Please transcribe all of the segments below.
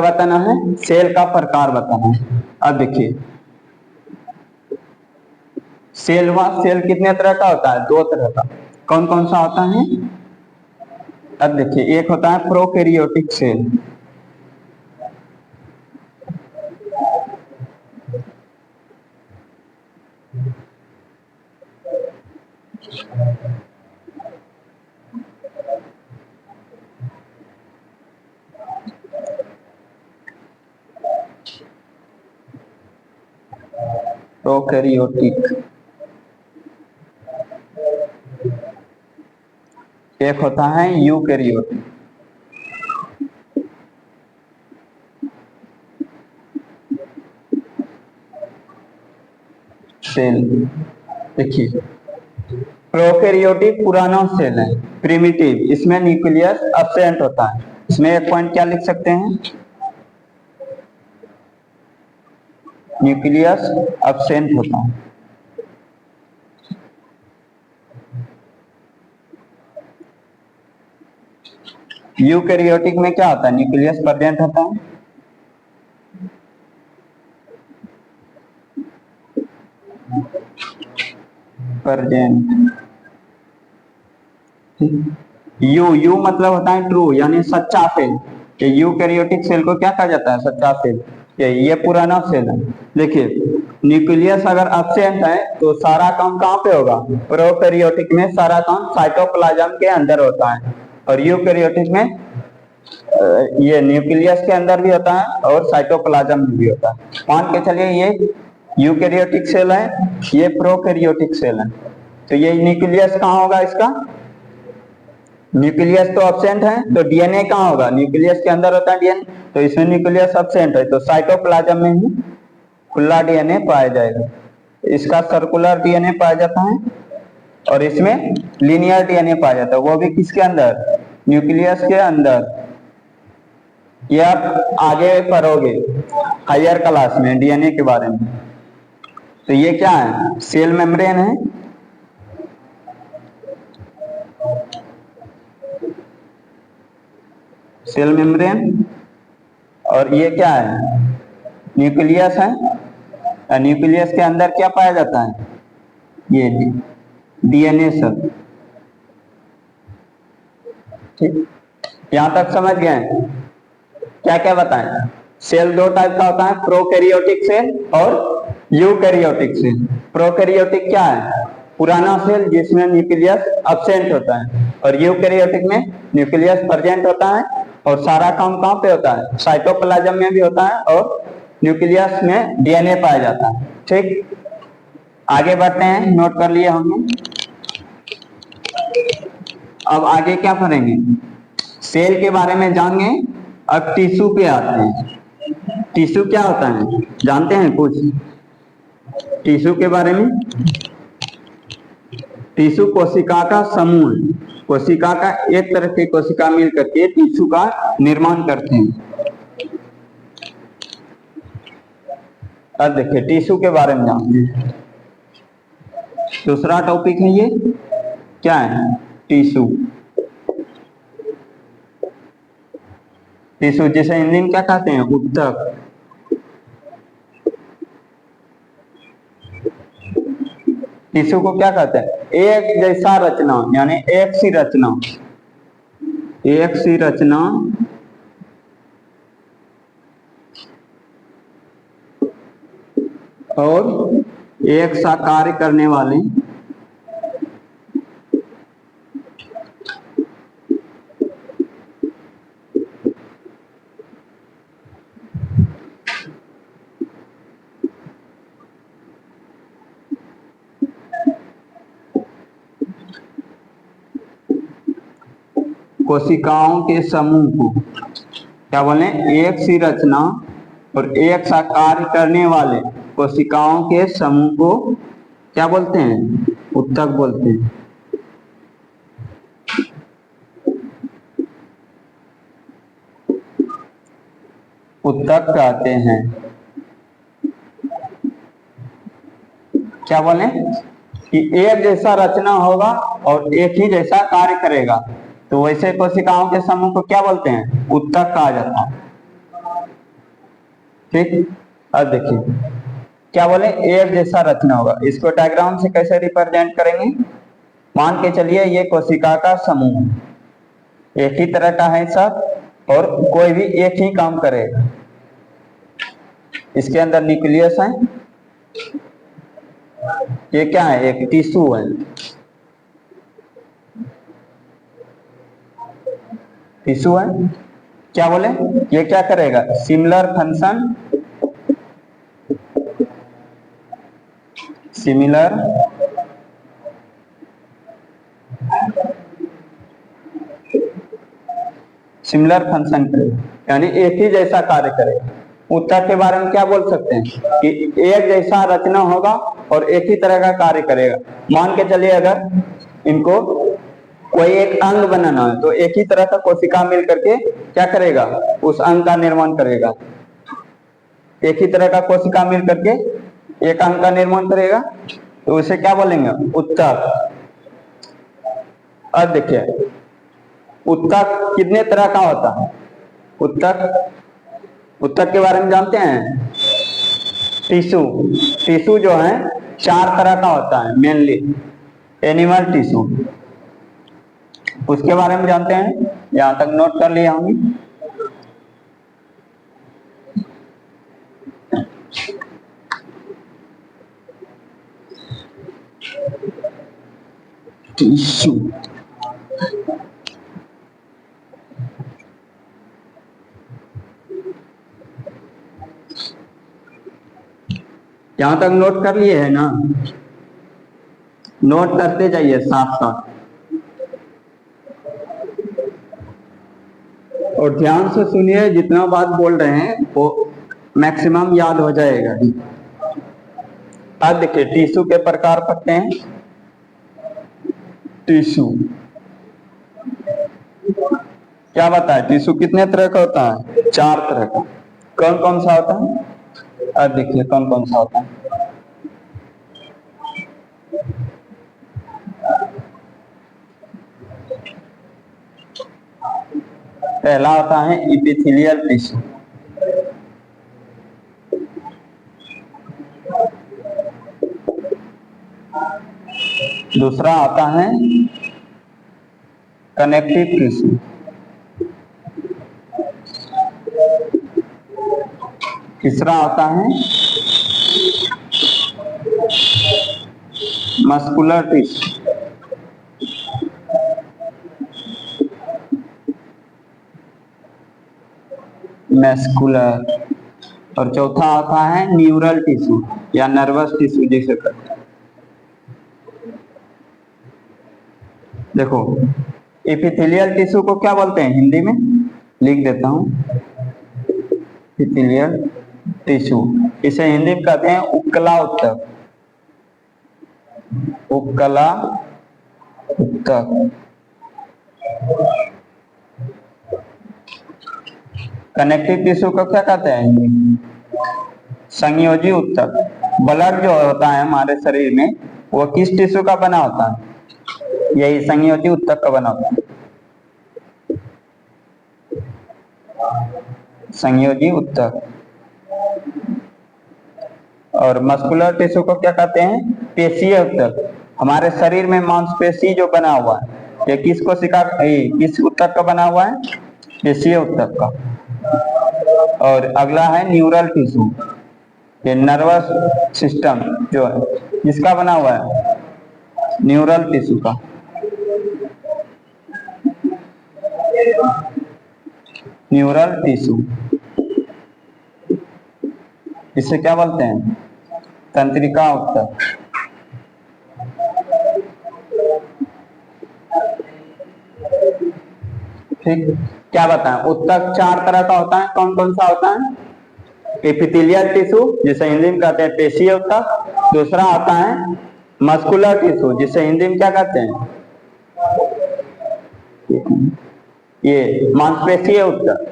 बताना है, सेल का प्रकार बताना है। अब देखिए सेल कितने तरह का होता है? 2 तरह का। कौन कौन सा होता है? अब देखिए एक होता है प्रोकैरियोटिक सेल, प्रोकैरियोटिक। एक होता है यूकैरियोटिक। सेल देखिए प्रोकैरियोटिक पुराना सेल है, प्रिमिटिव, इसमें न्यूक्लियस एब्सेंट होता है। इसमें एक पॉइंट क्या लिख सकते हैं? न्यूक्लियस एब्सेंट होता है। यूकैरियोटिक में क्या होता है? न्यूक्लियस प्रेजेंट होता है। प्रेजेंट। यू मतलब होता है ट्रू, यानी सच्चा सेल। यूकैरियोटिक सेल को क्या कहा जाता है? सच्चा सेल। ये पुराना सेल है। देखिए न्यूक्लियस अगर एब्सेंट है तो सारा काम कहाँ पे होगा? प्रोकैरियोटिक में सारा काम साइटोप्लाज्म के अंदर होता है, और यूकैरियोटिक में ये न्यूक्लियस के अंदर भी होता है और साइटोप्लाज्म में भी होता है। मान के चलिए ये यूकैरियोटिक सेल है, ये प्रोकैरियोटिक सेल है, तो ये न्यूक्लियस कहाँ होगा? इसका न्यूक्लियस तो एब्सेंट है, तो डीएनए कहाँ होगा? न्यूक्लियस के अंदर होता है डीएनए, तो इसमें न्यूक्लियस एब्सेंट है तो साइटोप्लाज्म में ही खुला डीएनए पाया जाएगा। इसका सर्कुलर डीएनए पाया जाता है और इसमें लीनियर डीएनए पाया जाता है, वो भी किसके अंदर? न्यूक्लियस के अंदर। ये आप आगे पढ़ोगे हायर क्लास में डीएनए के बारे में। तो ये क्या है? सेल मेम्ब्रेन है। Cell membrane. और ये क्या है? न्यूक्लियस है। न्यूक्लियस के अंदर क्या पाया जाता है? ये डीएनए सब। ठीक, यहां तक समझ गए? क्या क्या बताएं? सेल 2 टाइप का होता है, प्रोकैरियोटिक सेल और यूकैरियोटिक सेल। प्रोकैरियोटिक क्या है? पुराना सेल जिसमें न्यूक्लियस एब्सेंट होता है, और यूकैरियोटिक में न्यूक्लियस प्रेजेंट होता है और सारा काम कहाँ पे होता है? साइटोप्लाज्म में भी होता है और न्यूक्लियस में डीएनए पाया जाता है। ठीक, आगे बढ़ते हैं, नोट कर लिए हमने। अब आगे क्या पढ़ेंगे? सेल के बारे में जान गए, अब टिश्यू पे आते हैं। टिश्यू क्या होता है जानते हैं कुछ टिश्यू के बारे में? टिश्यू कोशिका का समूह है। कोशिका का एक तरह की कोशिका मिल करके टिश्यू का निर्माण करते हैं। अब देखिए टिश्यू के बारे में जानते। दूसरा टॉपिक है ये क्या है? टिश्यू। टिश्यू जिसे हिंदी में क्या कहते हैं? ऊतक। टिश्यू को क्या कहते हैं? एक जैसा रचना, यानी एक सी रचना। एक सी रचना और एक सा कार्य करने वाले कोशिकाओं के समूह को क्या बोले? एक सी रचना और एक सा कार्य करने वाले कोशिकाओं के समूह को क्या बोलते हैं? ऊतक बोलते हैं। ऊतक कहते हैं। क्या बोले? कि एक जैसा रचना होगा और एक ही जैसा कार्य करेगा, तो वैसे कोशिकाओं के समूह को क्या बोलते हैं? ऊतक कहा जाता है। ठीक, अब देखिए क्या बोले, एक जैसा रचना होगा। इसको डायग्राम से कैसे रिप्रेजेंट करेंगे? मान के चलिए ये कोशिका का समूह है, एक ही तरह का है सब, और कोई भी एक ही काम करेगा। इसके अंदर न्यूक्लियस है, ये क्या है, एक टिश्यू है, टिश्यू है। क्या बोले, ये क्या करेगा, similar function, similar similar function करेगा, यानी एक ही जैसा कार्य करेगा। उत्तर के बारे में क्या बोल सकते हैं कि एक जैसा रचना होगा और एक ही तरह का कार्य करेगा। मान के चलिए अगर इनको कोई एक अंग बनाना है तो एक ही तरह का कोशिका मिल करके क्या करेगा, उस अंग का निर्माण करेगा। एक ही तरह का कोशिका मिल करके एक अंग का निर्माण करेगा, तो उसे क्या बोलेंगे, उत्तक। अब देखिए उत्तक कितने तरह का होता है? उत्तक के बारे में जानते हैं? टिश्यू जो है 4 तरह का होता है, मेनली एनिमल टिश्यू, उसके बारे में जानते हैं, यहां तक नोट कर लिया होंगे। टिश्यू यहां तक नोट कर लिए है ना? नोट करते जाइए साथ साथ, और ध्यान से सुनिए, जितना बात बोल रहे हैं वो मैक्सिमम याद हो जाएगा। अब देखिए टिश्यू के प्रकार पढ़ते हैं। टिश्यू क्या बताए, टिश्यू कितने तरह का होता है? 4 तरह का। कौन कौन सा होता है? अब देखिए कौन कौन सा होता है। पहला होता है इपिथेलियल टिश्यू, दूसरा आता है कनेक्टिव टिश्यू, तीसरा आता है मस्कुलर टिश्यू, मैस्कुलर, और चौथा आता है न्यूरल टिश्यू या नर्वस टिश्यू जिसे कहते हैं। देखो एपिथेलियल टिश्यू को क्या बोलते हैं हिंदी में, लिख देता हूं, एपिथेलियल टिश्यू, इसे हिंदी में कहते हैं उपकला उत्तक, उपकला उत्तक। कनेक्टिव टिश्यू को क्या कहते हैं हिंदी में, संयोजी उत्तक। ब्लड जो होता है हमारे शरीर में वो किस टिश्यू का बना होता है, यही संयोजी उत्तक का बना होता है, संयोजी उत्तक। और मस्कुलर टिश्यू को क्या कहते हैं, पेशीय उत्तक। हमारे शरीर में मांसपेशी जो बना हुआ है ये किस उत्तक का बना हुआ है, पेशीय उत्तक का। और अगला है न्यूरल टिश्यू, ये नर्वस सिस्टम जो है जिसका बना हुआ है, न्यूरल टिश्यू का। न्यूरल टिश्यू इसे क्या बोलते हैं, तंत्रिका उत्तक। ठीक, क्या बताएं, उत्तक 4 तरह का होता है, कौन कौन सा होता है? एपिथेलियल टिश्यू जिसे हिंदी में कहते हैं पेशीय उत्तक, दूसरा आता है मस्कुलर टिश्यू जिसे हिंदी में क्या कहते हैं, ये मांसपेशीय उत्तक,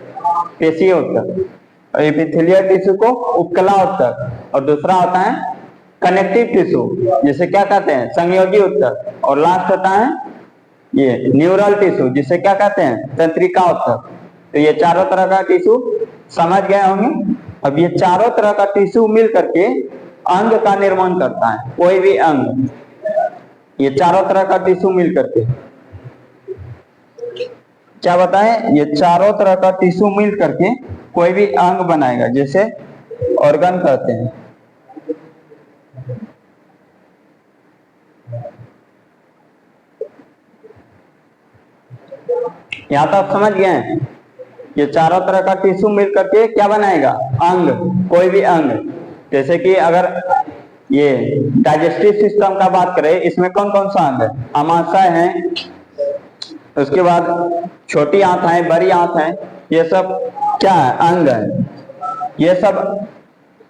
पेशीय उत्तक। एपिथेलियल टिश्यू को उपकला उत्तक, और दूसरा होता है कनेक्टिव टिश्यू जिसे क्या कहते हैं, संयोजी उत्तक, और लास्ट होता है ये न्यूरल टिश्यू जिसे क्या कहते हैं, तंत्रिका उत्तक। तो ये चारों तरह का टिश्यू समझ गए होंगे। अब ये चारों तरह का टिश्यू मिल करके अंग का निर्माण करता है, कोई भी अंग, ये चारों तरह का टिश्यू मिल करके क्या बताएं, ये चारों तरह का टिश्यू मिल करके कोई भी अंग बनाएगा, जैसे ऑर्गन कहते हैं। यहां तक समझ गए हैं? ये चारों तरह का टिश्यू मिल करके क्या बनाएगा, अंग, कोई भी अंग। जैसे कि अगर ये डाइजेस्टिव सिस्टम का बात करें, इसमें कौन कौन सा अंग है, आमाशय है, उसके बाद छोटी आंत है, बड़ी आंत है, ये सब क्या है, अंग है। ये सब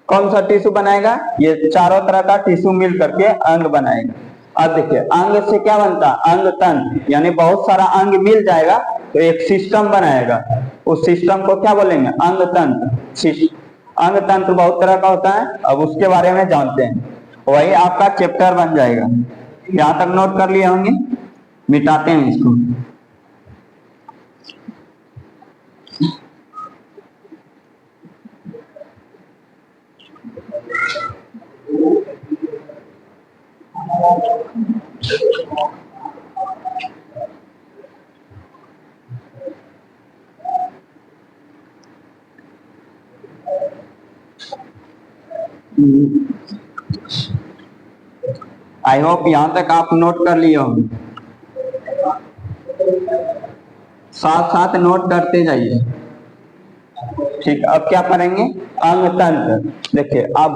कौन सा टिश्यू बनाएगा, ये चारों तरह का टिश्यू मिल करके अंग बनाएगा। अब देखिए अंग से क्या बनता है, अंग तंत्र, यानी बहुत सारा अंग मिल जाएगा तो एक सिस्टम बनाएगा, उस सिस्टम को क्या बोलेंगे, अंग तंत्र। अंग तंत्र बहुत तरह का होता है, अब उसके बारे में जानते हैं, वही आपका चैप्टर बन जाएगा। यहां तक नोट कर लिए होंगे, मिटाते हैं इसको। आई होप यहां तक आप नोट कर लिए होंगे, साथ साथ नोट करते जाइए। ठीक, अब क्या करेंगे, अंग तंत्र। देखिए आप